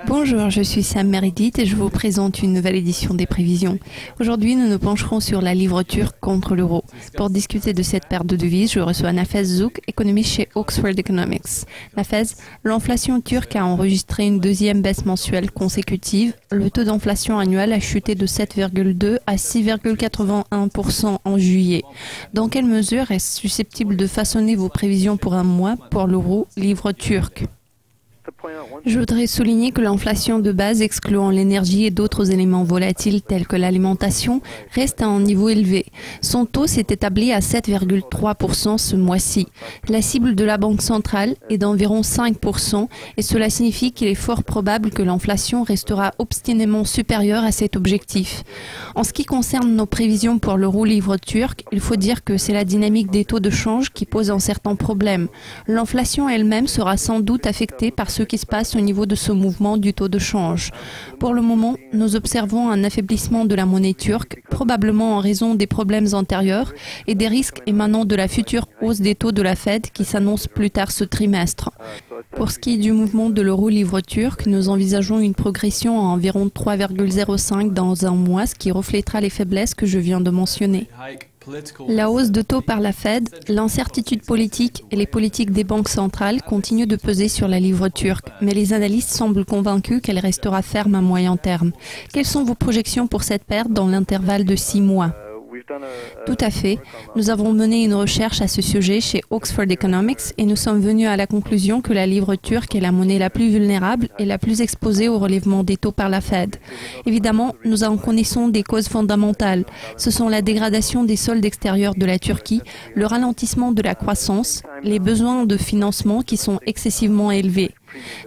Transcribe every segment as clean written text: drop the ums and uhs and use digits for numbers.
Bonjour, je suis Sam Meredith et je vous présente une nouvelle édition des prévisions. Aujourd'hui, nous nous pencherons sur la livre turque contre l'euro. Pour discuter de cette paire de devises, je reçois Nafez Zouk, économiste chez Oxford Economics. Nafez, l'inflation turque a enregistré une deuxième baisse mensuelle consécutive. Le taux d'inflation annuel a chuté de 7,2 à 6,81% en juillet. Dans quelle mesure est-ce susceptible de façonner vos prévisions pour un mois pour l'euro livre turc ? Je voudrais souligner que l'inflation de base, excluant l'énergie et d'autres éléments volatiles tels que l'alimentation, reste à un niveau élevé. Son taux s'est établi à 7,3% ce mois-ci. La cible de la Banque centrale est d'environ 5% et cela signifie qu'il est fort probable que l'inflation restera obstinément supérieure à cet objectif. En ce qui concerne nos prévisions pour l'euro livre turc, il faut dire que c'est la dynamique des taux de change qui pose un certain problème. L'inflation elle-même sera sans doute affectée par ce qui se passe au niveau de ce mouvement du taux de change. Pour le moment, nous observons un affaiblissement de la monnaie turque, probablement en raison des problèmes antérieurs et des risques émanant de la future hausse des taux de la Fed qui s'annonce plus tard ce trimestre. Pour ce qui est du mouvement de l'euro livre turc, nous envisageons une progression à environ 3,05 dans un mois, ce qui reflètera les faiblesses que je viens de mentionner. La hausse de taux par la Fed, l'incertitude politique et les politiques des banques centrales continuent de peser sur la livre turque, mais les analystes semblent convaincus qu'elle restera ferme à moyen terme. Quelles sont vos projections pour cette perte dans l'intervalle de 6 mois ? Tout à fait. Nous avons mené une recherche à ce sujet chez Oxford Economics et nous sommes venus à la conclusion que la livre turque est la monnaie la plus vulnérable et la plus exposée au relèvement des taux par la Fed. Évidemment, nous en connaissons des causes fondamentales. Ce sont la dégradation des soldes extérieurs de la Turquie, le ralentissement de la croissance, les besoins de financement qui sont excessivement élevés.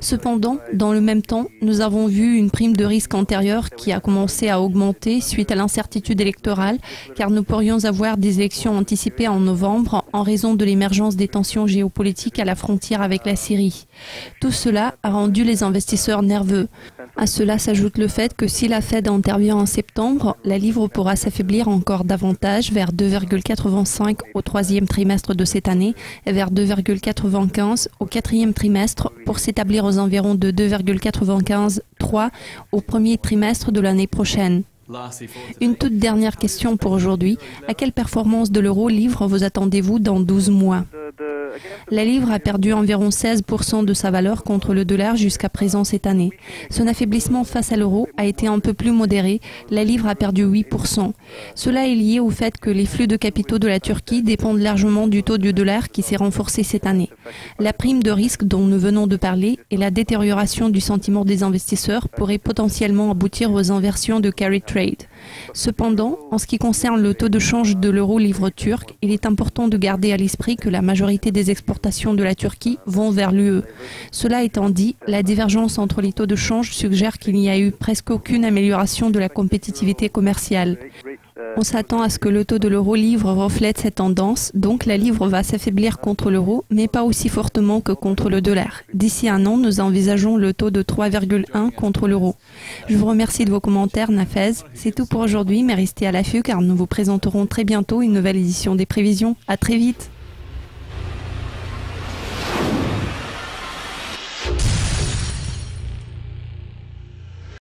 Cependant, dans le même temps, nous avons vu une prime de risque antérieure qui a commencé à augmenter suite à l'incertitude électorale, car nous pourrions avoir des élections anticipées en novembre en raison de l'émergence des tensions géopolitiques à la frontière avec la Syrie. Tout cela a rendu les investisseurs nerveux. À cela s'ajoute le fait que si la Fed intervient en septembre, la livre pourra s'affaiblir encore davantage vers 2,85 au troisième trimestre de cette année et vers 2,95 au quatrième trimestre pour s'établir aux environs de 2,95-3 au premier trimestre de l'année prochaine. Une toute dernière question pour aujourd'hui. À quelle performance de l'euro livre vous attendez-vous dans 12 mois ? La livre a perdu environ 16% de sa valeur contre le dollar jusqu'à présent cette année. Son affaiblissement face à l'euro a été un peu plus modéré. La livre a perdu 8%. Cela est lié au fait que les flux de capitaux de la Turquie dépendent largement du taux du dollar qui s'est renforcé cette année. La prime de risque dont nous venons de parler et la détérioration du sentiment des investisseurs pourraient potentiellement aboutir aux inversions de carry trade. Cependant, en ce qui concerne le taux de change de l'euro livre turc, il est important de garder à l'esprit que la majorité des exportations de la Turquie vont vers l'UE. Cela étant dit, la divergence entre les taux de change suggère qu'il n'y a eu presque aucune amélioration de la compétitivité commerciale. On s'attend à ce que le taux de l'euro livre reflète cette tendance, donc la livre va s'affaiblir contre l'euro, mais pas aussi fortement que contre le dollar. D'ici un an, nous envisageons le taux de 3,1 contre l'euro. Je vous remercie de vos commentaires, Nafez. C'est tout pour aujourd'hui, mais restez à l'affût car nous vous présenterons très bientôt une nouvelle édition des prévisions. À très vite.